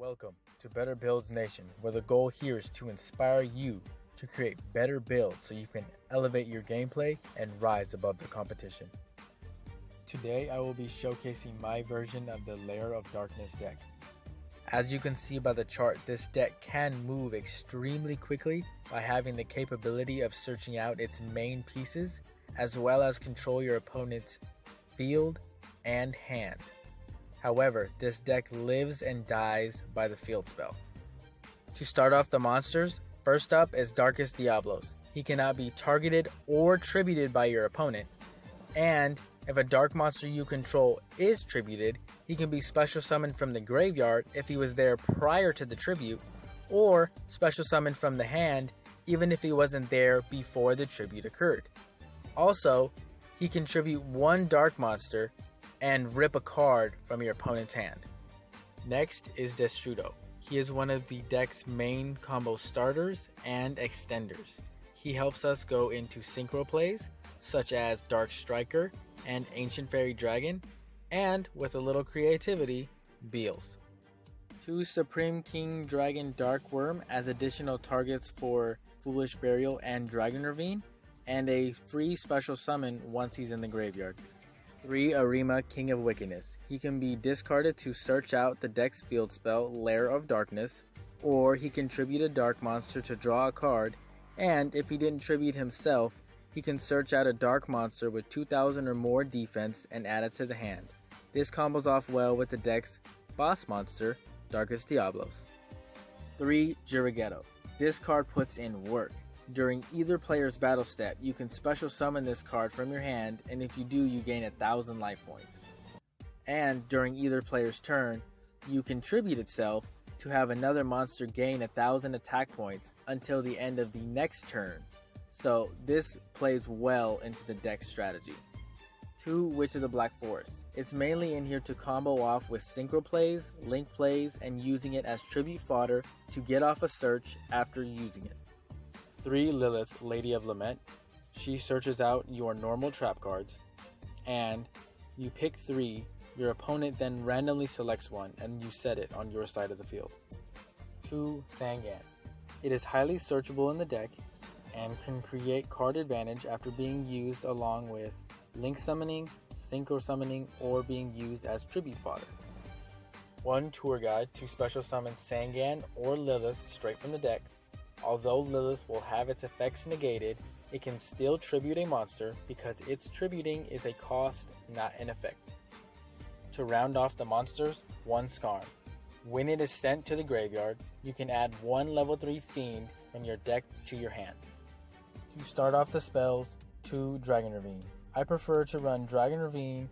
Welcome to Better Builds Nation, where the goal here is to inspire you to create better builds so you can elevate your gameplay and rise above the competition. Today I will be showcasing my version of the Lair of Darkness deck. As you can see by the chart, this deck can move extremely quickly by having the capability of searching out its main pieces, as well as control your opponent's field and hand. However, this deck lives and dies by the field spell. To start off the monsters, first up is Darkest Diabolos. He cannot be targeted or tributed by your opponent, and if a dark monster you control is tributed, he can be special summoned from the graveyard if he was there prior to the tribute, or special summoned from the hand even if he wasn't there before the tribute occurred. Also, he can tribute one dark monster and rip a card from your opponent's hand. Next is Yugioh. He is one of the deck's main combo starters and extenders. He helps us go into synchro plays such as Dark Striker and Ancient Fairy Dragon, and with a little creativity, Beals. 2 Supreme King Dragon Dark Worm as additional targets for Foolish Burial and Dragon Ravine, and a free special summon once he's in the graveyard. 3 Arima King of Wickedness. He can be discarded to search out the deck's field spell Lair of Darkness, or he can tribute a dark monster to draw a card, and if he didn't tribute himself, he can search out a dark monster with 2000 or more defense and add it to the hand. This combos off well with the deck's boss monster, Darkest Diabolos. 3 Juragedo. This card puts in work. During either player's battle step, you can special summon this card from your hand, and if you do, you gain 1000 life points. And during either player's turn, you can tribute itself to have another monster gain 1000 attack points until the end of the next turn. So this plays well into the deck strategy. 2 Witch of the Black Forest. It's mainly in here to combo off with synchro plays, link plays, and using it as tribute fodder to get off a search after using it. 3 Lilith, Lady of Lament. She searches out your normal trap cards, and you pick 3, your opponent then randomly selects one, and you set it on your side of the field. 2 Sangan. It is highly searchable in the deck, and can create card advantage after being used along with link summoning, synchro summoning, or being used as tribute fodder. 1 Tour Guide to special summon Sangan or Lilith straight from the deck. Although Lilith will have its effects negated, it can still tribute a monster because its tributing is a cost, not an effect. To round off the monsters, 1 Skarn. When it is sent to the graveyard, you can add 1 level 3 Fiend from your deck to your hand. To start off the spells, 2 Dragon Ravine. I prefer to run Dragon Ravine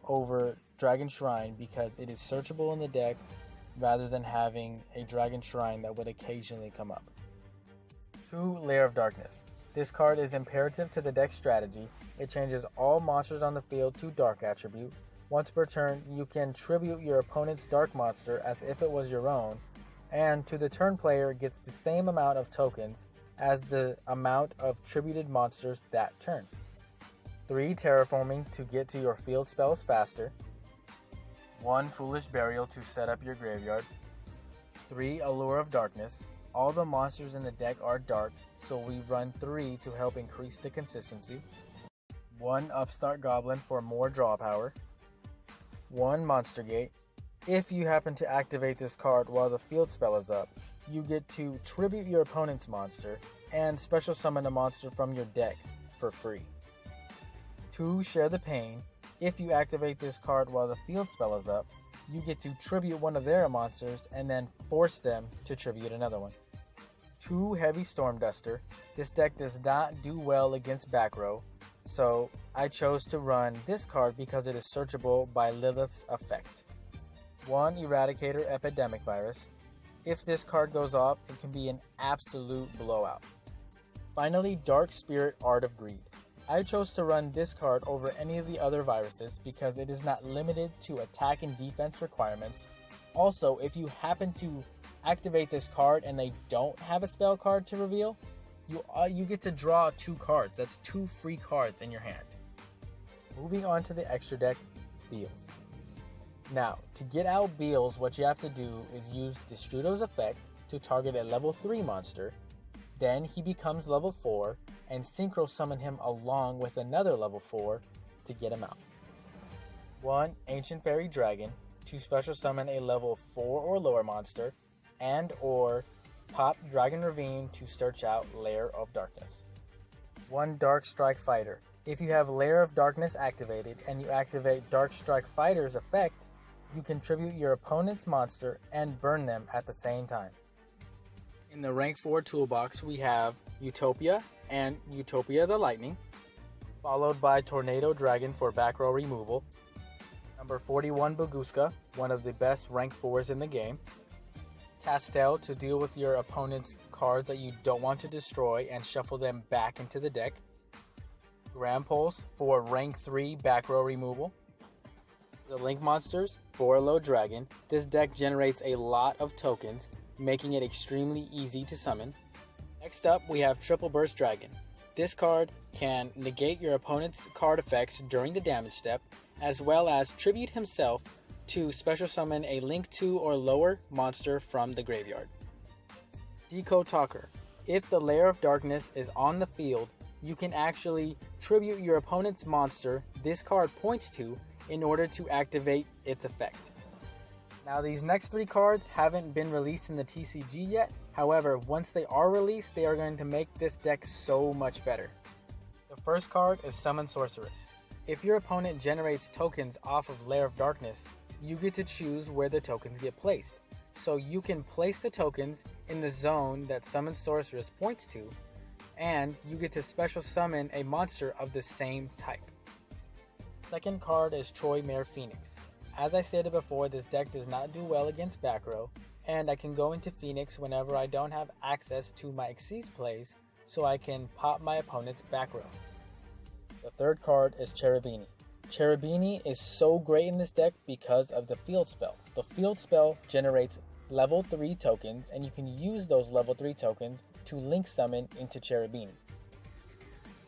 over Dragon Shrine because it is searchable in the deck rather than having a Dragon Shrine that would occasionally come up. 2 Lair of Darkness. This card is imperative to the deck strategy. It changes all monsters on the field to Dark attribute. Once per turn, you can tribute your opponent's dark monster as if it was your own, and to the turn player gets the same amount of tokens as the amount of tributed monsters that turn. 3 Terraforming to get to your field spells faster. 1 Foolish Burial to set up your graveyard. 3 Allure of Darkness. All the monsters in the deck are dark, so we run 3 to help increase the consistency. 1 Upstart Goblin for more draw power. 1 Monster Gate. If you happen to activate this card while the field spell is up, you get to tribute your opponent's monster and special summon a monster from your deck for free. 2 Share the Pain. If you activate this card while the field spell is up, you get to tribute one of their monsters and then force them to tribute another one. 2 Heavy Storm Duster. This deck does not do well against back row, so I chose to run this card because it is searchable by Lilith's effect. 1 Eradicator Epidemic Virus. If this card goes off, it can be an absolute blowout. Finally, Dark Spirit Art of Greed. I chose to run this card over any of the other viruses because it is not limited to attack and defense requirements. Also, if you happen to activate this card and they don't have a spell card to reveal, you get to draw 2 cards. That's 2 free cards in your hand. Moving on to the extra deck, Beals. Now, to get out Beals, what you have to do is use Destrudo's effect to target a level 3 monster, then he becomes level 4, and synchro summon him along with another level 4 to get him out. 1 Ancient Fairy Dragon to special summon a level 4 or lower monster, and or pop Dragon Ravine to search out Lair of Darkness. 1 Dark Strike Fighter. If you have Lair of Darkness activated and you activate Dark Strike Fighter's effect, you contribute your opponent's monster and burn them at the same time. In the rank 4 toolbox, we have Utopia and Utopia the Lightning, followed by Tornado Dragon for back row removal, number 41 Baguska, one of the best rank 4s in the game, Castel to deal with your opponent's cards that you don't want to destroy and shuffle them back into the deck, Grampulse for rank 3 back row removal. The Link monsters, Borlo Dragon. This deck generates a lot of tokens, making it extremely easy to summon. Next up, we have Triple Burst Dragon. This card can negate your opponent's card effects during the damage step, as well as tribute himself to special summon a Link 2 or lower monster from the graveyard. Decode Talker. If the Lair of Darkness is on the field, you can actually tribute your opponent's monster this card points to in order to activate its effect. Now, these next 3 cards haven't been released in the TCG yet. However, once they are released, they are going to make this deck so much better. The first card is Summon Sorceress. If your opponent generates tokens off of Lair of Darkness, you get to choose where the tokens get placed. So you can place the tokens in the zone that Summon Sorceress points to, and you get to special summon a monster of the same type. Second card is Troy Mare Phoenix. As I stated before, this deck does not do well against back row, and I can go into Phoenix whenever I don't have access to my Xyz plays, so I can pop my opponent's back row. The third card is Cherubini. Cherubini is so great in this deck because of the field spell. The field spell generates level 3 tokens, and you can use those level 3 tokens to link summon into Cherubini.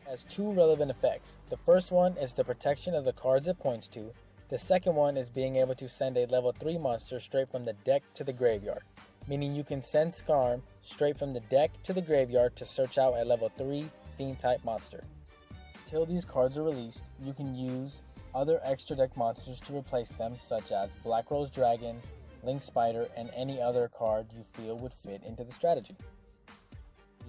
Has 2 relevant effects. The first one is the protection of the cards it points to. The second one is being able to send a level 3 monster straight from the deck to the graveyard, meaning you can send Skarm straight from the deck to the graveyard to search out a level 3 Fiend type monster. Until these cards are released, you can use other extra deck monsters to replace them, such as Black Rose Dragon, Link Spider, and any other card you feel would fit into the strategy.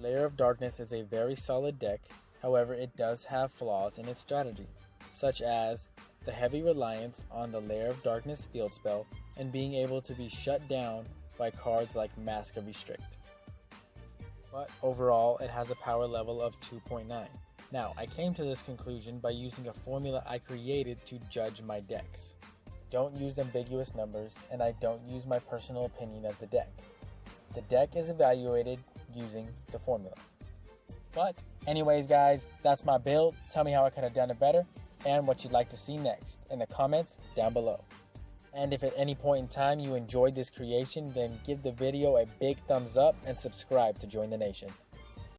Lair of Darkness is a very solid deck. However, it does have flaws in its strategy, such as the heavy reliance on the Lair of Darkness field spell and being able to be shut down by cards like Mask of Restrict. But overall, it has a power level of 2.9. Now, I came to this conclusion by using a formula I created to judge my decks. Don't use ambiguous numbers, and I don't use my personal opinion of the deck. The deck is evaluated using the formula. But anyways, guys, that's my build. Tell me how I could have done it better and what you'd like to see next in the comments down below. And if at any point in time you enjoyed this creation, then give the video a big thumbs up and subscribe to join the nation.